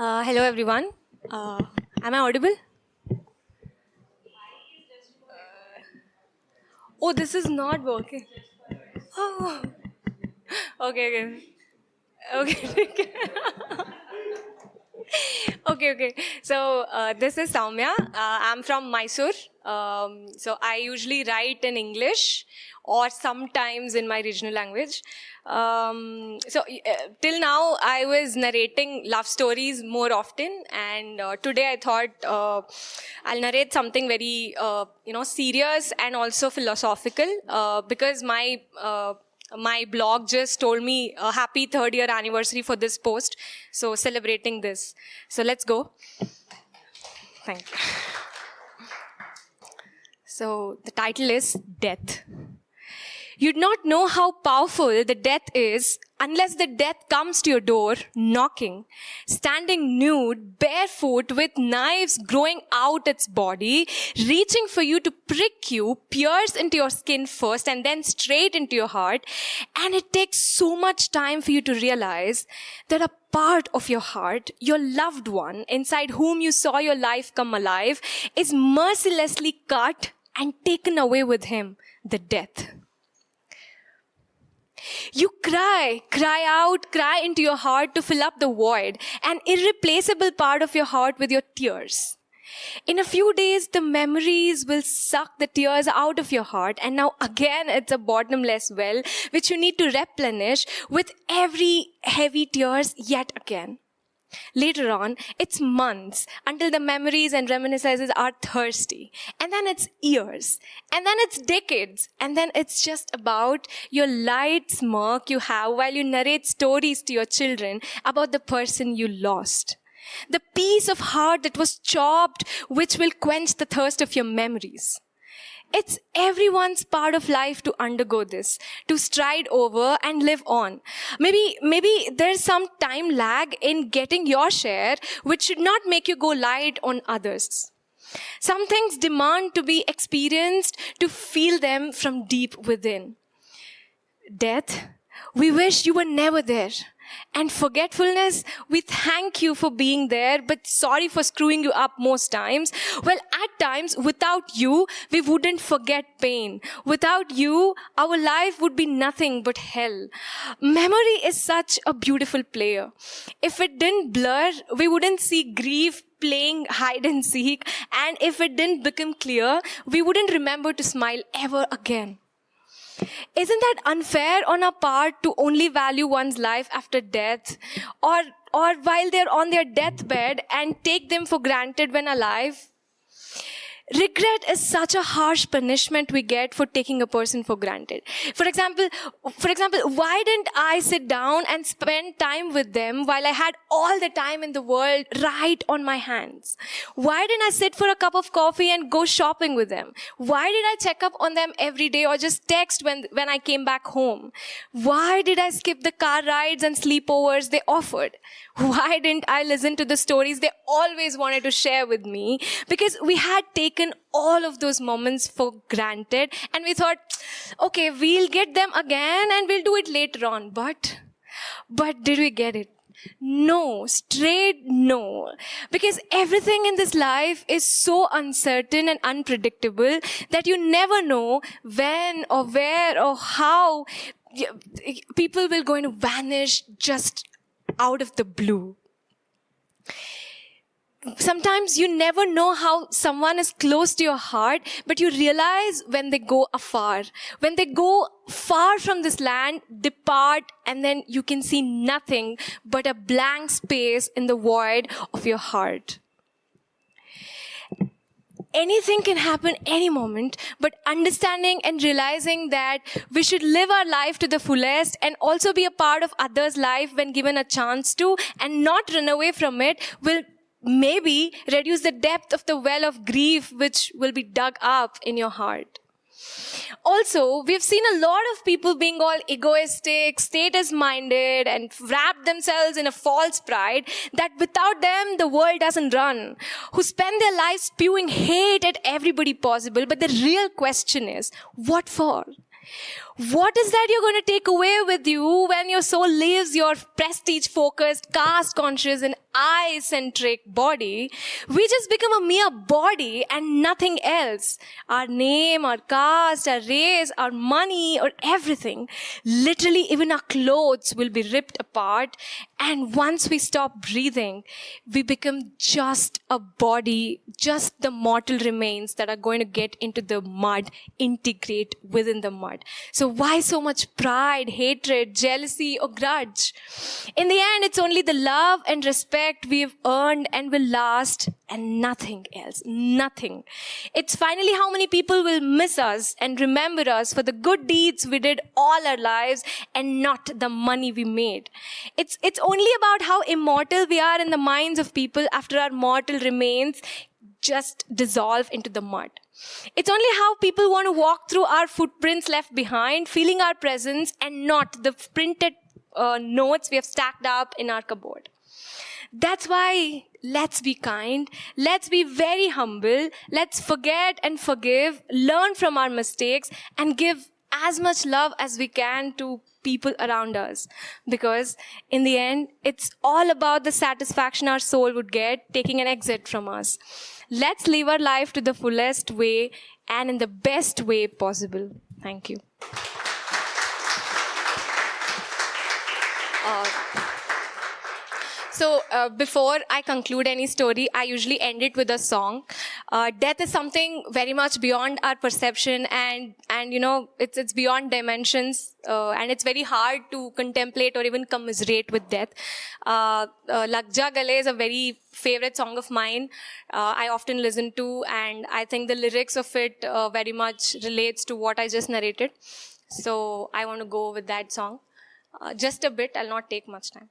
Hello everyone. Am I audible? Oh, this is not working. Oh. Okay. Okay. So this is Sowmya. I'm from Mysore. So I usually write in English or sometimes in my regional language. Till now I was narrating love stories more often, and today I thought I'll narrate something very serious and also philosophical because my blog just told me a happy 3rd year anniversary for this post. So celebrating this. So let's go. Thank you. So the title is Death. You'd not know how powerful the death is unless the death comes to your door, knocking, standing nude, barefoot, with knives growing out its body, reaching for you to prick you, pierce into your skin first and then straight into your heart. And it takes so much time for you to realize that a part of your heart, your loved one, inside whom you saw your life come alive, is mercilessly cut and taken away with him, the death. You cry out, cry into your heart to fill up the void, an irreplaceable part of your heart with your tears. In a few days, the memories will suck the tears out of your heart, and now again it's a bottomless well which you need to replenish with every heavy tears yet again. Later on, it's months until the memories and reminiscences are thirsty. And then it's years. And then it's decades. And then it's just about your light smirk you have while you narrate stories to your children about the person you lost. The piece of heart that was chopped, which will quench the thirst of your memories. It's everyone's part of life to undergo this, to stride over and live on. Maybe there's some time lag in getting your share, which should not make you go light on others. Some things demand to be experienced, to feel them from deep within. Death, we wish you were never there. And forgetfulness, we thank you for being there, but sorry for screwing you up most times. Well, at times, without you, we wouldn't forget pain. Without you, our life would be nothing but hell. Memory is such a beautiful player. If it didn't blur, we wouldn't see grief playing hide and seek. And if it didn't become clear, we wouldn't remember to smile ever again. Isn't that unfair on our part to only value one's life after death or while they're on their deathbed and take them for granted when alive? Regret is such a harsh punishment we get for taking a person for granted. For example, why didn't I sit down and spend time with them while I had all the time in the world right on my hands? Why didn't I sit for a cup of coffee and go shopping with them? Why did I check up on them every day or just text when I came back home? Why did I skip the car rides and sleepovers they offered? Why didn't I listen to the stories they always wanted to share with me? Because we had taken all of those moments for granted and we thought, okay, we'll get them again and we'll do it later on. But did we get it? No, straight no. Because everything in this life is so uncertain and unpredictable that you never know when or where or how people will going to vanish just out of the blue. Sometimes you never know how someone is close to your heart, but you realize when they go afar. When they go far from this land, depart, and then you can see nothing but a blank space in the void of your heart. Anything can happen any moment, but understanding and realizing that we should live our life to the fullest and also be a part of others' life when given a chance to and not run away from it will maybe reduce the depth of the well of grief which will be dug up in your heart. Also, we've seen a lot of people being all egoistic, status-minded, and wrap themselves in a false pride that without them, the world doesn't run, who spend their lives spewing hate at everybody possible. But the real question is, what for? What is that you're going to take away with you when your soul leaves your prestige-focused, caste-conscious and I-centric body? We just become a mere body and nothing else. Our name, our caste, our race, our money, or everything. Literally, even our clothes will be ripped apart. And once we stop breathing, we become just a body, just the mortal remains that are going to get into the mud, integrate within the mud. So why so much pride, hatred, jealousy, or grudge? In the end, it's only the love and respect we've earned and will last, and nothing else. Nothing. It's finally how many people will miss us and remember us for the good deeds we did all our lives and not the money we made. It's only about how immortal we are in the minds of people after our mortal remains just dissolve into the mud. It's only how people want to walk through our footprints left behind, feeling our presence and not the printed notes we have stacked up in our cupboard. That's why let's be kind, let's be very humble, let's forget and forgive, learn from our mistakes, and give as much love as we can to people around us. Because in the end, it's all about the satisfaction our soul would get taking an exit from us. Let's live our life to the fullest way and in the best way possible. Thank you. So before I conclude any story, I usually end it with a song. Death is something very much beyond our perception, and you know, it's beyond dimensions, and it's very hard to contemplate or even commiserate with death. 𝙑𝙀𝙀𝙧𝙀𝙀 is a very favorite song of mine. I often listen to, and I think the lyrics of it very much relates to what I just narrated. So I want to go with that song. Just a bit, I'll not take much time.